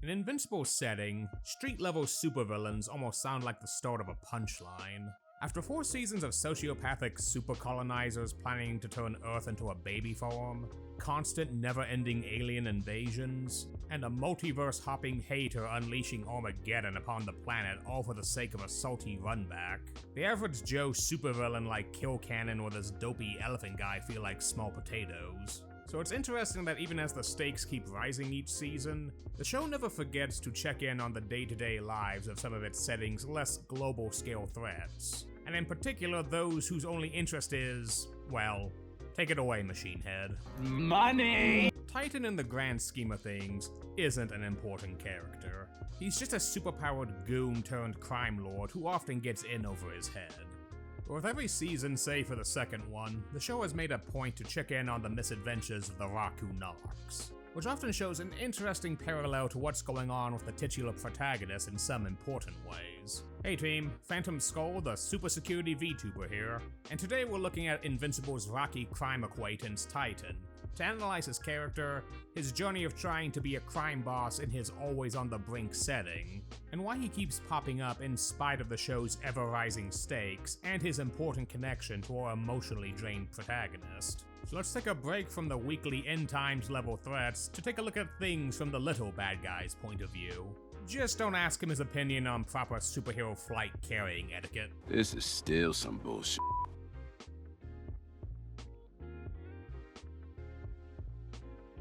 In Invincible's setting, street-level supervillains almost sound like the start of a punchline. After 4 seasons of sociopathic super-colonizers planning to turn Earth into a baby farm, constant never-ending alien invasions, and a multiverse-hopping hater unleashing Armageddon upon the planet all for the sake of a salty runback, the average Joe supervillain like Kill Cannon or this dopey elephant guy feel like small potatoes. So it's interesting that even as the stakes keep rising each season, the show never forgets to check in on the day-to-day lives of some of its setting's less global-scale threats. And in particular, those whose only interest is, well, take it away, Machine Head. Money! Titan, in the grand scheme of things, isn't an important character. He's just a superpowered goon turned crime lord who often gets in over his head. With every season, save for the second one, the show has made a point to check in on the misadventures of the Raku Narcs, which often shows an interesting parallel to what's going on with the titular protagonist in some important ways. Hey team, Phantom Skull, the super security VTuber here, and today we're looking at Invincible's rocky crime acquaintance Titan, to analyze his character, his journey of trying to be a crime boss in his always-on-the-brink setting, and why he keeps popping up in spite of the show's ever-rising stakes and his important connection to our emotionally drained protagonist. So let's take a break from the weekly end times level threats to take a look at things from the little bad guy's point of view. Just don't ask him his opinion on proper superhero flight carrying etiquette. This is still some bullshit.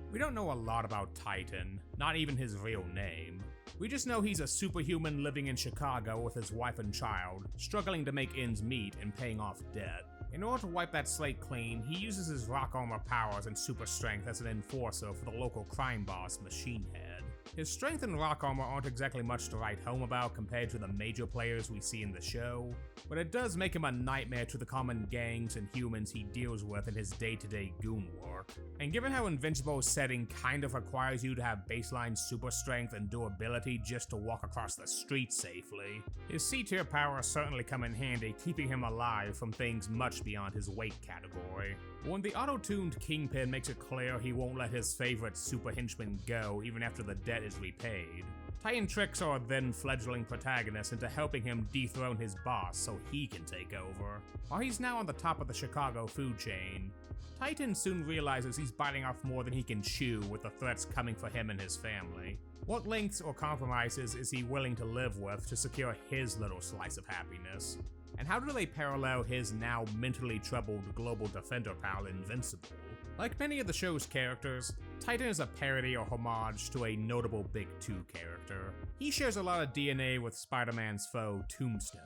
We don't know a lot about Titan, not even his real name. We just know he's a superhuman living in Chicago with his wife and child, struggling to make ends meet and paying off debt. In order to wipe that slate clean, he uses his rock armor powers and super strength as an enforcer for the local crime boss, Machine Head. His strength and rock armor aren't exactly much to write home about compared to the major players we see in the show, but it does make him a nightmare to the common gangs and humans he deals with in his day-to-day goon work. And given how Invincible's setting kind of requires you to have baseline super strength and durability just to walk across the street safely, his C-tier powers certainly come in handy keeping him alive from things much beyond his weight category. When the auto-tuned Kingpin makes it clear he won't let his favorite super henchman go even after the debt is repaid, Titan tricks our then fledgling protagonist into helping him dethrone his boss so he can take over. While he's now on the top of the Chicago food chain, Titan soon realizes he's biting off more than he can chew with the threats coming for him and his family. What lengths or compromises is he willing to live with to secure his little slice of happiness? And how do they parallel his now mentally troubled global defender pal Invincible? Like many of the show's characters, Titan is a parody or homage to a notable Big Two character. He shares a lot of DNA with Spider-Man's foe, Tombstone,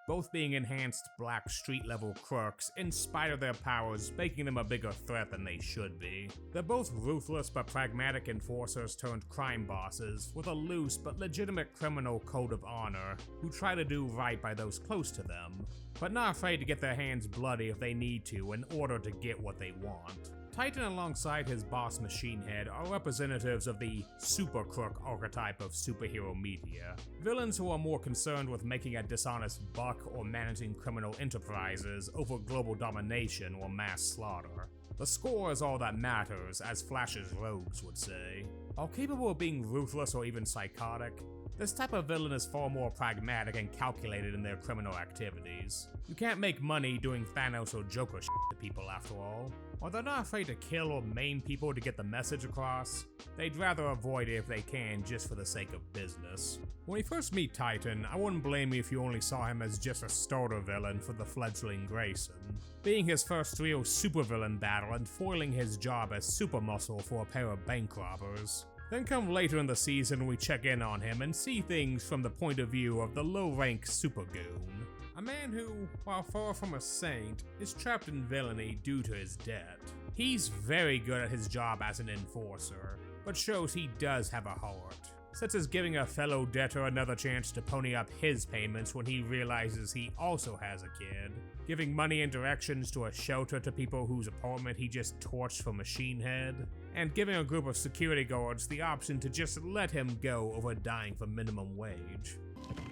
both being enhanced black street-level crooks in spite of their powers, making them a bigger threat than they should be. They're both ruthless but pragmatic enforcers turned crime bosses with a loose but legitimate criminal code of honor who try to do right by those close to them, but not afraid to get their hands bloody if they need to in order to get what they want. Titan alongside his boss Machine Head are representatives of the super crook archetype of superhero media. Villains who are more concerned with making a dishonest buck or managing criminal enterprises over global domination or mass slaughter. The score is all that matters, as Flash's rogues would say. While capable of being ruthless or even psychotic, this type of villain is far more pragmatic and calculated in their criminal activities. You can't make money doing Thanos or Joker shit to people after all. While they're not afraid to kill or maim people to get the message across, they'd rather avoid it if they can just for the sake of business. When we first meet Titan, I wouldn't blame you if you only saw him as just a starter villain for the fledgling Grayson, being his first real supervillain battle and foiling his job as super muscle for a pair of bank robbers. Then come later in the season we check in on him and see things from the point of view of the low-rank super goon. A man who, while far from a saint, is trapped in villainy due to his debt. He's very good at his job as an enforcer, but shows he does have a heart, such as giving a fellow debtor another chance to pony up his payments when he realizes he also has a kid, giving money and directions to a shelter to people whose apartment he just torched for Machine Head, and giving a group of security guards the option to just let him go over dying for minimum wage.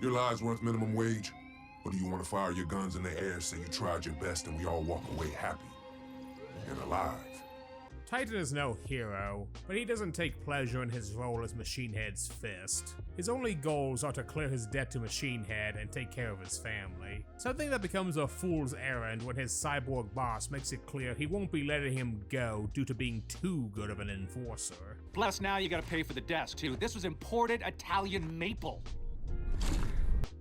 Your lives worth minimum wage? Or do you want to fire your guns in the air, say you tried your best, and we all walk away happy and alive? Titan is no hero, but he doesn't take pleasure in his role as Machine Head's fist. His only goals are to clear his debt to Machine Head and take care of his family. Something that becomes a fool's errand when his cyborg boss makes it clear he won't be letting him go due to being too good of an enforcer. Plus now you gotta pay for the desk too. This was imported Italian maple.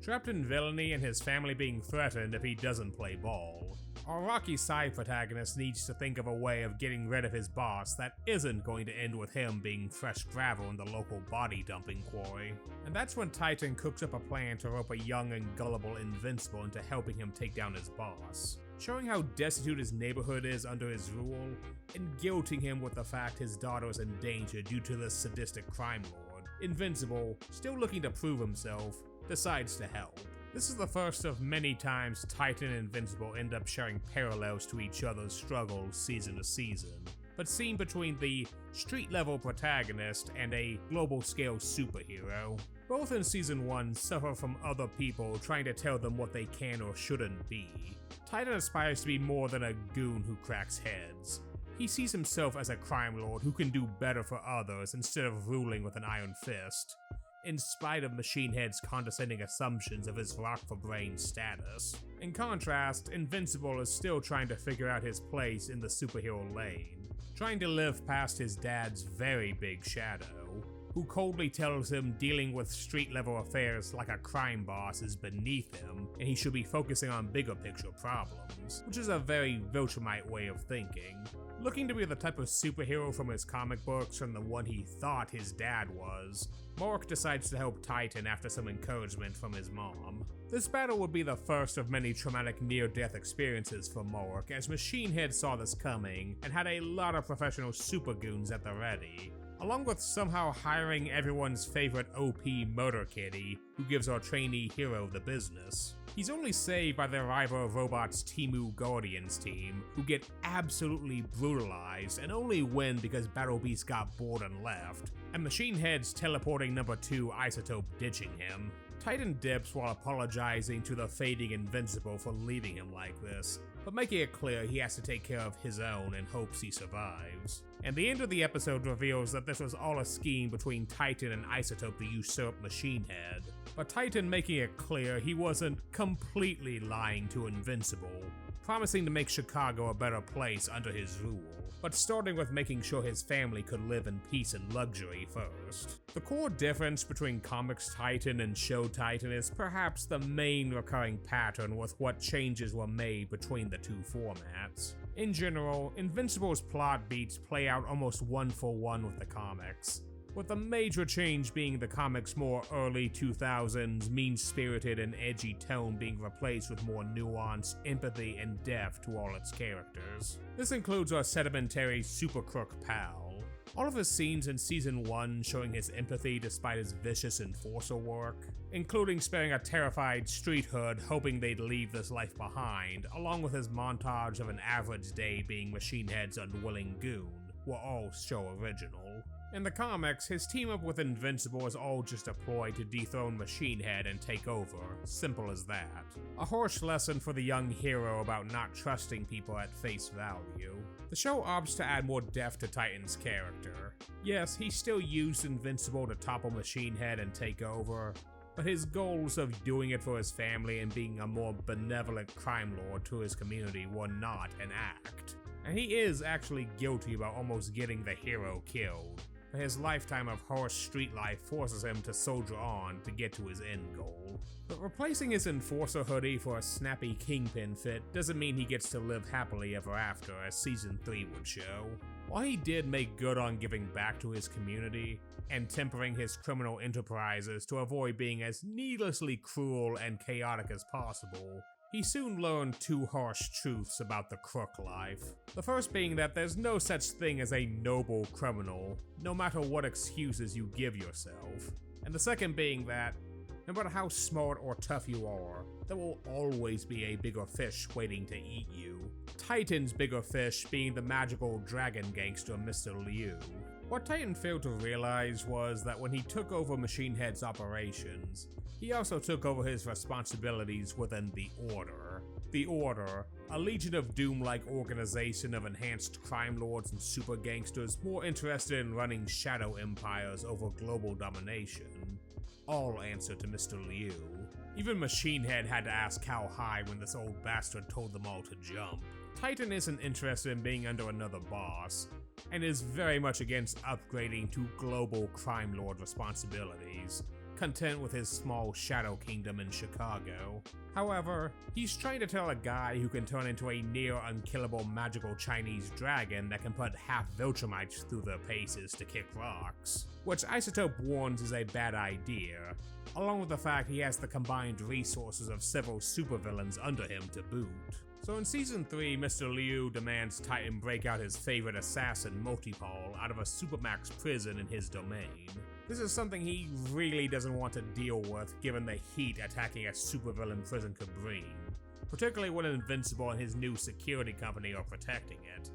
Trapped in villainy and his family being threatened if he doesn't play ball, our rocky side protagonist needs to think of a way of getting rid of his boss that isn't going to end with him being fresh gravel in the local body dumping quarry. And that's when Titan cooks up a plan to rope a young and gullible Invincible into helping him take down his boss, showing how destitute his neighborhood is under his rule, and guilting him with the fact his daughter is in danger due to this sadistic crime lord. Invincible, still looking to prove himself, decides to help. This is the first of many times Titan and Invincible end up sharing parallels to each other's struggles season to season, but seen between the street-level protagonist and a global-scale superhero. Both in Season 1 suffer from other people trying to tell them what they can or shouldn't be. Titan aspires to be more than a goon who cracks heads. He sees himself as a crime lord who can do better for others instead of ruling with an iron fist, in spite of Machine Head's condescending assumptions of his rock-for-brain status. In contrast, Invincible is still trying to figure out his place in the superhero lane, trying to live past his dad's very big shadow, who coldly tells him dealing with street-level affairs like a crime boss is beneath him, and he should be focusing on bigger picture problems, which is a very Viltrumite way of thinking. Looking to be the type of superhero from his comic books from the one he thought his dad was, Mork decides to help Titan after some encouragement from his mom. This battle would be the first of many traumatic near-death experiences for Mork, as Machine Head saw this coming and had a lot of professional super goons at the ready, along with somehow hiring everyone's favorite OP Motor Kitty, who gives our trainee hero the business. He's only saved by the arrival of Robot's Timu Guardians team, who get absolutely brutalized and only win because Battle Beast got bored and left, and Machine Head's teleporting number 2 Isotope ditching him. Titan dips while apologizing to the fading Invincible for leaving him like this, but making it clear he has to take care of his own in hopes he survives. And the end of the episode reveals that this was all a scheme between Titan and Isotope to usurp Machine Head, but Titan making it clear he wasn't completely lying to Invincible, promising to make Chicago a better place under his rule, but starting with making sure his family could live in peace and luxury first. The core difference between Comics Titan and Show Titan is perhaps the main recurring pattern with what changes were made between the two formats. In general, Invincible's plot beats play out almost one-for-one with the comics, with the major change being the comics' more early 2000s mean-spirited and edgy tone being replaced with more nuance, empathy, and depth to all its characters. This includes our sedimentary Super Crook pal. All of his scenes in Season 1 showing his empathy despite his vicious enforcer work, including sparing a terrified street hood hoping they'd leave this life behind, along with his montage of an average day being Machine Head's unwilling goon, were all show original. In the comics, his team up with Invincible is all just a ploy to dethrone Machine Head and take over, simple as that. A harsh lesson for the young hero about not trusting people at face value. The show opts to add more depth to Titan's character. Yes, he still used Invincible to topple Machine Head and take over, but his goals of doing it for his family and being a more benevolent crime lord to his community were not an act. And he is actually guilty about almost getting the hero killed, but his lifetime of harsh street life forces him to soldier on to get to his end goal. But replacing his enforcer hoodie for a snappy kingpin fit doesn't mean he gets to live happily ever after, as Season 3 would show. While he did make good on giving back to his community, and tempering his criminal enterprises to avoid being as needlessly cruel and chaotic as possible, he soon learned two harsh truths about the Crook life. The first being that there's no such thing as a noble criminal, no matter what excuses you give yourself. And the second being that, no matter how smart or tough you are, there will always be a bigger fish waiting to eat you. Titan's bigger fish being the magical dragon gangster Mr. Liu. What Titan failed to realize was that when he took over Machine Head's operations, he also took over his responsibilities within the Order. The Order, a Legion of Doom-like organization of enhanced crime lords and super gangsters more interested in running shadow empires over global domination, all answer to Mr. Liu. Even Machine Head had to ask how high when this old bastard told them all to jump. Titan isn't interested in being under another boss, and is very much against upgrading to global crime lord responsibilities, content with his small shadow kingdom in Chicago. However, he's trying to tell a guy who can turn into a near-unkillable magical Chinese dragon that can put half Viltrumites through their paces to kick rocks, which Isotope warns is a bad idea, along with the fact he has the combined resources of several supervillains under him to boot. So in Season 3, Mr. Liu demands Titan break out his favorite assassin, Multipole, out of a Supermax prison in his domain. This is something he really doesn't want to deal with given the heat attacking a supervillain prison could bring, particularly when Invincible and his new security company are protecting it.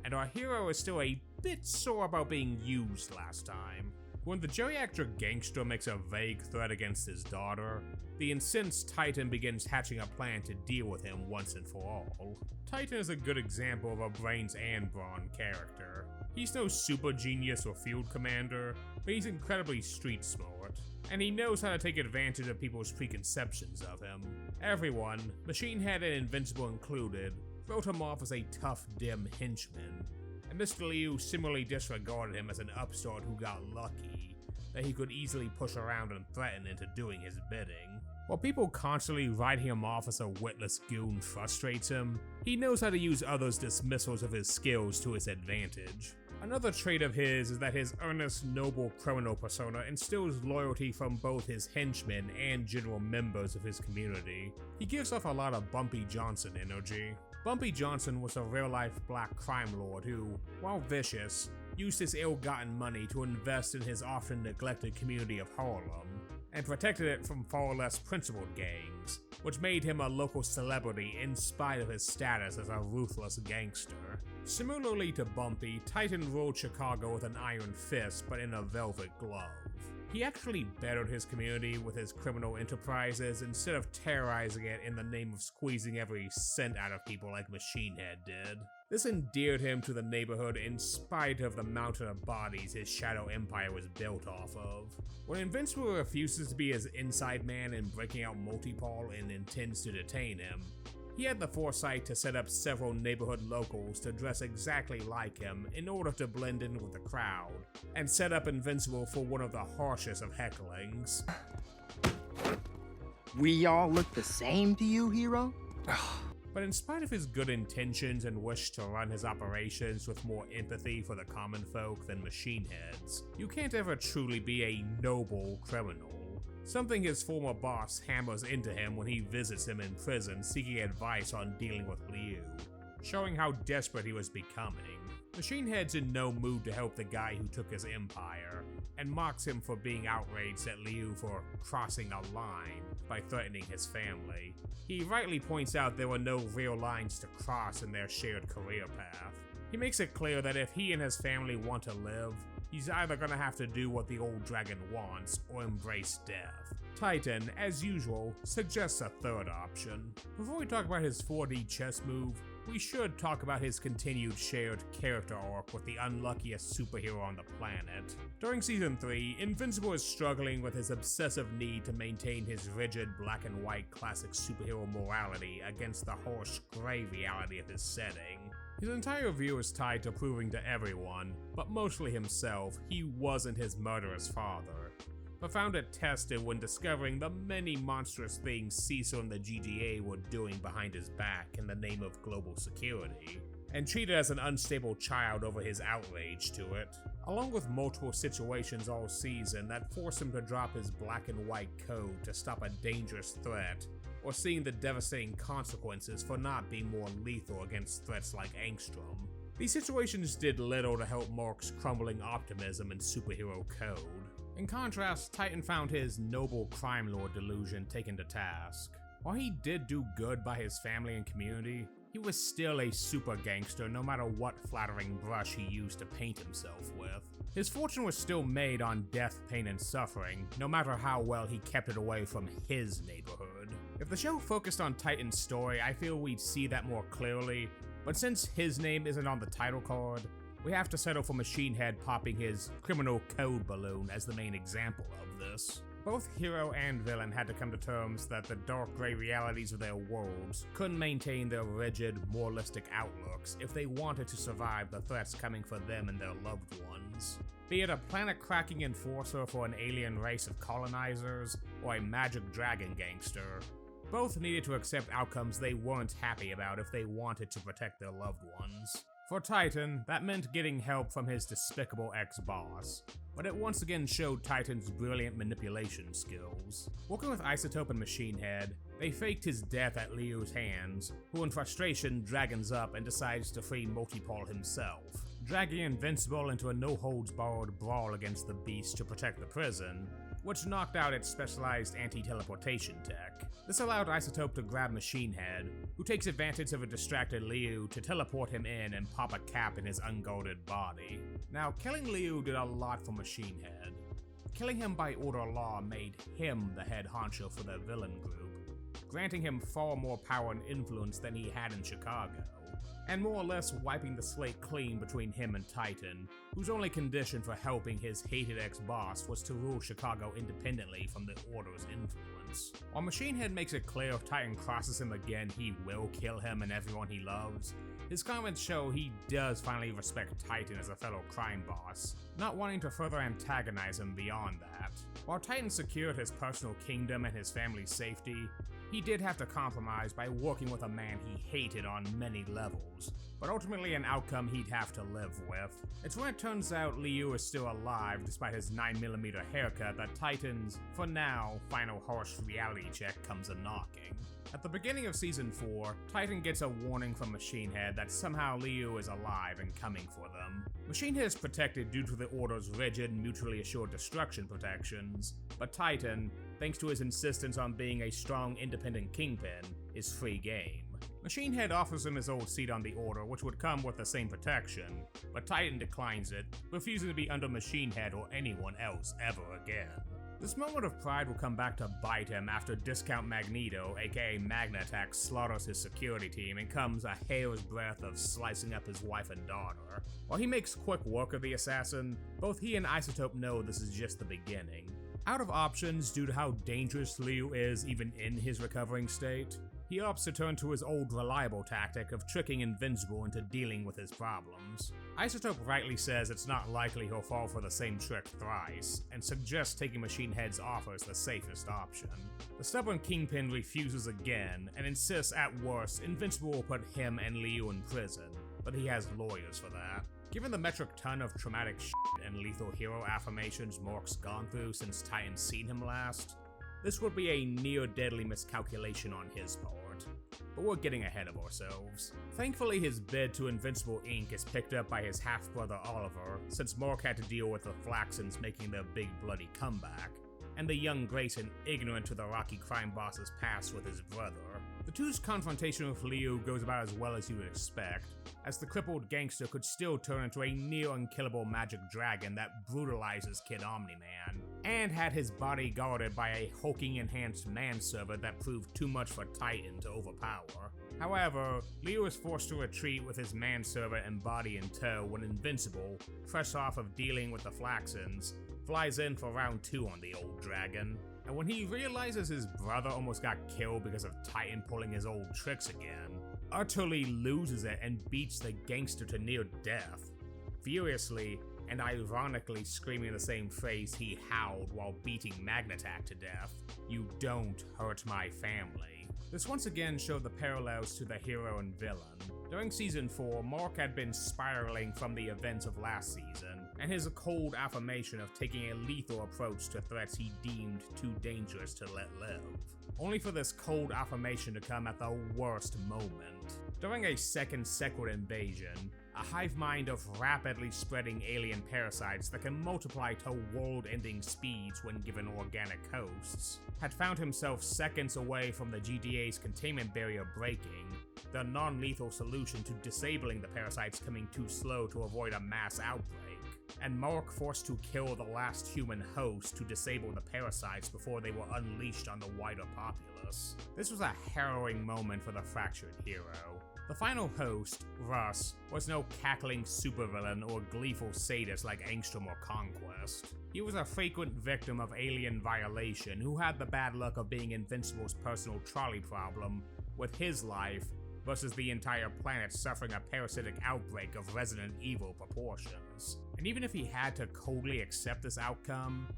And our hero is still a bit sore about being used last time. When the geriatric gangster makes a vague threat against his daughter, the incensed Titan begins hatching a plan to deal with him once and for all. Titan is a good example of a brains and brawn character. He's no super genius or field commander, but he's incredibly street smart, and he knows how to take advantage of people's preconceptions of him. Everyone, Machine Head and Invincible included, wrote him off as a tough, dim henchman, and Mr. Liu similarly disregarded him as an upstart who got lucky, that he could easily push around and threaten into doing his bidding. While people constantly writing him off as a witless goon frustrates him, he knows how to use others' dismissals of his skills to his advantage. Another trait of his is that his earnest, noble criminal persona instills loyalty from both his henchmen and general members of his community. He gives off a lot of Bumpy Johnson energy. Bumpy Johnson was a real-life black crime lord who, while vicious, used his ill-gotten money to invest in his often neglected community of Harlem, and protected it from far less principled gangs, which made him a local celebrity in spite of his status as a ruthless gangster. Similarly to Bumpy, Titan ruled Chicago with an iron fist but in a velvet glove. He actually bettered his community with his criminal enterprises instead of terrorizing it in the name of squeezing every cent out of people like Machine Head did. This endeared him to the neighborhood in spite of the mountain of bodies his shadow empire was built off of. When Invincible refuses to be his inside man in breaking out Multipole and intends to detain him, he had the foresight to set up several neighborhood locals to dress exactly like him in order to blend in with the crowd, and set up Invincible for one of the harshest of hecklings. We all look the same to you, hero? But in spite of his good intentions and wish to run his operations with more empathy for the common folk than Machine Heads, you can't ever truly be a noble criminal. Something his former boss hammers into him when he visits him in prison seeking advice on dealing with Liu, showing how desperate he was becoming. Machine Head's in no mood to help the guy who took his empire, and mocks him for being outraged at Liu for crossing a line by threatening his family. He rightly points out there were no real lines to cross in their shared career path. He makes it clear that if he and his family want to live, he's either gonna have to do what the old dragon wants or embrace death. Titan, as usual, suggests a third option. Before we talk about his 4D chess move, we should talk about his continued shared character arc with the unluckiest superhero on the planet. During Season 3, Invincible is struggling with his obsessive need to maintain his rigid black and white classic superhero morality against the harsh gray reality of his setting. His entire view is tied to proving to everyone, but mostly himself, he wasn't his murderous father, but found it tested when discovering the many monstrous things Cecil and the GDA were doing behind his back in the name of global security, and treated as an unstable child over his outrage to it, along with multiple situations all season that forced him to drop his black and white code to stop a dangerous threat, or seeing the devastating consequences for not being more lethal against threats like Angstrom. These situations did little to help Mark's crumbling optimism and superhero code. In contrast, Titan found his noble crime lord delusion taken to task. While he did do good by his family and community, he was still a super gangster no matter what flattering brush he used to paint himself with. His fortune was still made on death, pain, and suffering, no matter how well he kept it away from his neighborhood. If the show focused on Titan's story, I feel we'd see that more clearly, but since his name isn't on the title card, we have to settle for Machine Head popping his criminal code balloon as the main example of this. Both hero and villain had to come to terms that the dark gray realities of their worlds couldn't maintain their rigid, moralistic outlooks if they wanted to survive the threats coming for them and their loved ones. Be it a planet-cracking enforcer for an alien race of colonizers, or a magic dragon gangster, both needed to accept outcomes they weren't happy about if they wanted to protect their loved ones. For Titan, that meant getting help from his despicable ex-boss, but it once again showed Titan's brilliant manipulation skills. Working with Isotope and Machine Head, they faked his death at Liu's hands, who in frustration dragons up and decides to free Multipole himself, dragging Invincible into a no-holds-barred brawl against the beast to protect the prison, which knocked out its specialized anti-teleportation tech. This allowed Isotope to grab Machine Head, who takes advantage of a distracted Liu to teleport him in and pop a cap in his unguarded body. Now, killing Liu did a lot for Machine Head. Killing him by order law made him the head honcho for the villain group, granting him far more power and influence than he had in Chicago, and more or less wiping the slate clean between him and Titan, whose only condition for helping his hated ex-boss was to rule Chicago independently from the Order's influence. While Machine Head makes it clear if Titan crosses him again, he will kill him and everyone he loves, his comments show he does finally respect Titan as a fellow crime boss, not wanting to further antagonize him beyond that. While Titan secured his personal kingdom and his family's safety, he did have to compromise by working with a man he hated on many levels, but ultimately an outcome he'd have to live with. It's when it turns out Liu is still alive despite his 9mm haircut that Titan's, for now, final harsh reality check comes a-knocking. At the beginning of Season 4, Titan gets a warning from Machine Head that somehow Liu is alive and coming for them. Machine Head is protected due to the Order's rigid, mutually assured destruction protections, but Titan, thanks to his insistence on being a strong, independent kingpin, is free game. Machine Head offers him his old seat on the Order, which would come with the same protection, but Titan declines it, refusing to be under Machine Head or anyone else ever again. This moment of pride will come back to bite him after Discount Magneto, aka Magnatax, slaughters his security team and comes a hair's breadth of slicing up his wife and daughter. While he makes quick work of the assassin, both he and Isotope know this is just the beginning. Out of options due to how dangerous Liu is even in his recovering state, he opts to turn to his old reliable tactic of tricking Invincible into dealing with his problems. Isotope rightly says it's not likely he'll fall for the same trick thrice, and suggests taking Machine Head's offer as the safest option. The stubborn Kingpin refuses again, and insists at worst Invincible will put him and Liu in prison, but he has lawyers for that. Given the metric ton of traumatic shit and lethal hero affirmations Mork's gone through since Titan's seen him last, this would be a near-deadly miscalculation on his part, but we're getting ahead of ourselves. Thankfully, his bid to Invincible Inc. is picked up by his half-brother Oliver, since Mork had to deal with the Flaxons making their big bloody comeback, and the young Grayson ignorant to the Rocky crime boss's past with his brother. The two's confrontation with Liu goes about as well as you would expect, as the crippled gangster could still turn into a near-unkillable magic dragon that brutalizes Kid Omni-Man, and had his body guarded by a hulking enhanced manservant that proved too much for Titan to overpower. However, Liu is forced to retreat with his manservant and body in tow when Invincible, fresh off of dealing with the Flaxons, flies in for round 2 on the old dragon. And when he realizes his brother almost got killed because of Titan pulling his old tricks again, utterly loses it and beats the gangster to near death, furiously and ironically screaming the same phrase he howled while beating Magnatac to death: "You don't hurt my family." This once again showed the parallels to the hero and villain. During Season 4, Mork had been spiraling from the events of last season, and his cold affirmation of taking a lethal approach to threats he deemed too dangerous to let live, only for this cold affirmation to come at the worst moment. During a second Sequid invasion, a hive mind of rapidly spreading alien parasites that can multiply to world-ending speeds when given organic hosts, had found himself seconds away from the GDA's containment barrier breaking, the non-lethal solution to disabling the parasites coming too slow to avoid a mass outbreak, and Mark forced to kill the last human host to disable the parasites before they were unleashed on the wider populace. This was a harrowing moment for the fractured hero. The final host, Russ, was no cackling supervillain or gleeful sadist like Angstrom or Conquest. He was a frequent victim of alien violation who had the bad luck of being Invincible's personal trolley problem, with his life versus the entire planet suffering a parasitic outbreak of Resident Evil proportions. And even if he had to coldly accept this outcome,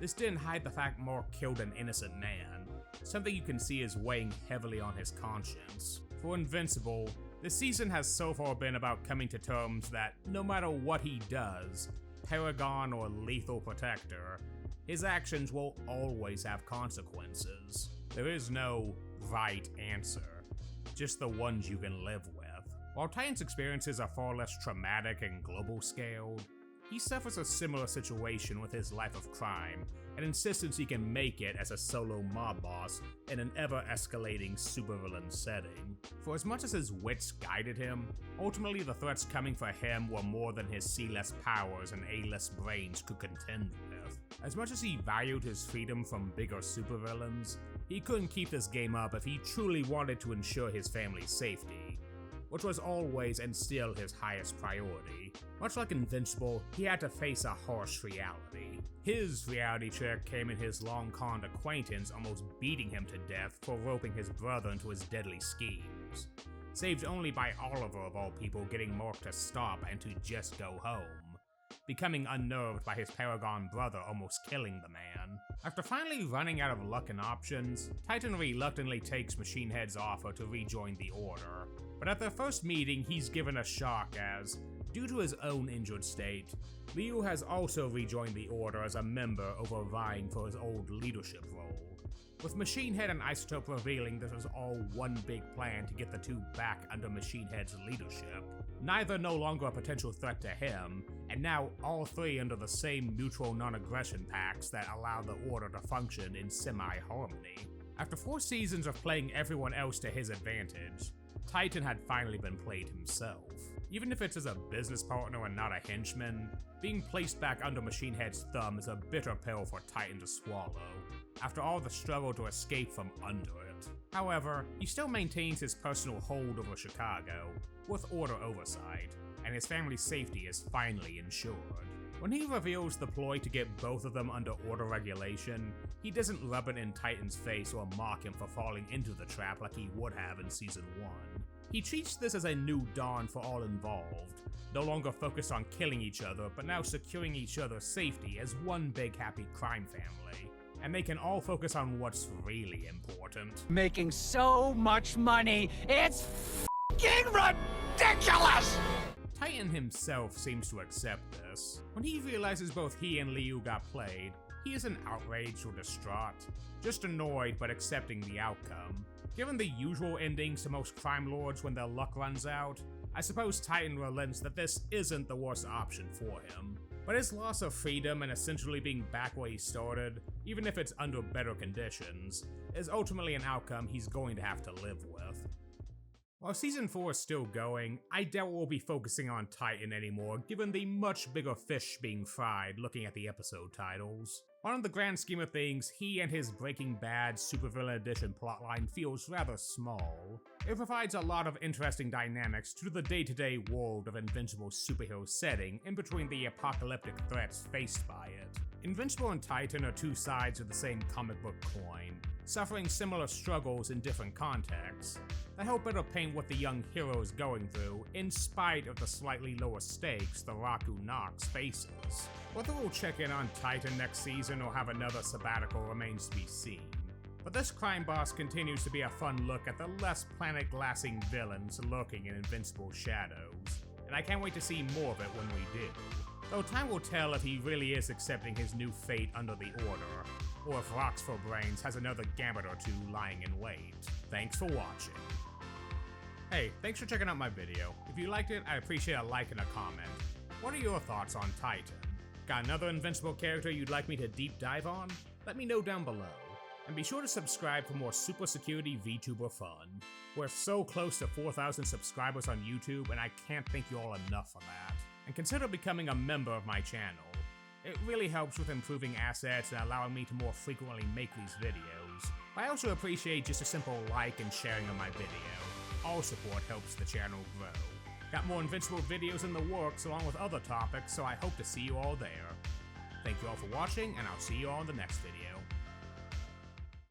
this didn't hide the fact Mark killed an innocent man, something you can see is weighing heavily on his conscience. For Invincible, this season has so far been about coming to terms that no matter what he does, Paragon or Lethal Protector, his actions will always have consequences. There is no right answer, just the ones you can live with. While Titan's experiences are far less traumatic and global scaled, he suffers a similar situation with his life of crime, and insistence he can make it as a solo mob boss in an ever-escalating supervillain setting. For as much as his wits guided him, ultimately the threats coming for him were more than his C-less powers and A-less brains could contend with. As much as he valued his freedom from bigger supervillains, he couldn't keep this game up if he truly wanted to ensure his family's safety, which was always and still his highest priority. Much like Invincible, he had to face a harsh reality. His reality check came in his long-conned acquaintance almost beating him to death for roping his brother into his deadly schemes, saved only by Oliver of all people getting Mark to stop and to just go home, becoming unnerved by his Paragon brother almost killing the man. After finally running out of luck and options, Titan reluctantly takes Machine Head's offer to rejoin the Order, but at their first meeting he's given a shock as, due to his own injured state, Liu has also rejoined the Order as a member over vying for his old leadership role. With Machine Head and Isotope revealing this was all one big plan to get the two back under Machine Head's leadership, neither no longer a potential threat to him, and now all three under the same mutual non-aggression pacts that allow the Order to function in semi-harmony. After 4 seasons of playing everyone else to his advantage, Titan had finally been played himself. Even if it's as a business partner and not a henchman, being placed back under Machine Head's thumb is a bitter pill for Titan to swallow, after all the struggle to escape from under it. However, he still maintains his personal hold over Chicago, with Order oversight, and his family's safety is finally ensured. When he reveals the ploy to get both of them under Order regulation, he doesn't rub it in Titan's face or mock him for falling into the trap like he would have in Season 1. He treats this as a new dawn for all involved, no longer focused on killing each other, but now securing each other's safety as one big happy crime family. And they can all focus on what's really important. Making so much money, it's f***ing ridiculous! Titan himself seems to accept this. When he realizes both he and Liu got played, he isn't outraged or distraught, just annoyed but accepting the outcome. Given the usual endings to most crime lords when their luck runs out, I suppose Titan relents that this isn't the worst option for him. But his loss of freedom and essentially being back where he started, even if it's under better conditions, is ultimately an outcome he's going to have to live with. While Season 4 is still going, I doubt we'll be focusing on Titan anymore given the much bigger fish being fried looking at the episode titles. On the grand scheme of things, he and his Breaking Bad Supervillain Edition plotline feels rather small. It provides a lot of interesting dynamics to the day-to-day world of Invincible's superhero setting in between the apocalyptic threats faced by it. Invincible and Titan are two sides of the same comic book coin, suffering similar struggles in different contexts, that help better paint what the young hero is going through in spite of the slightly lower stakes the Raku Nox faces. Whether we'll check in on Titan next season or have another sabbatical remains to be seen. But this crime boss continues to be a fun look at the less planet-glassing villains lurking in Invincible's shadows, and I can't wait to see more of it when we do. Though time will tell if he really is accepting his new fate under the Order, or if Rocks for Brains has another gambit or two lying in wait. Thanks for watching. Hey, thanks for checking out my video. If you liked it, I'd appreciate a like and a comment. What are your thoughts on Titan? Got another Invincible character you'd like me to deep dive on? Let me know down below. And be sure to subscribe for more super security VTuber fun. We're so close to 4,000 subscribers on YouTube, and I can't thank you all enough for that. And consider becoming a member of my channel. It really helps with improving assets and allowing me to more frequently make these videos. I also appreciate just a simple like and sharing of my video. All support helps the channel grow. Got more Invincible videos in the works along with other topics, so I hope to see you all there. Thank you all for watching, and I'll see you all in the next video.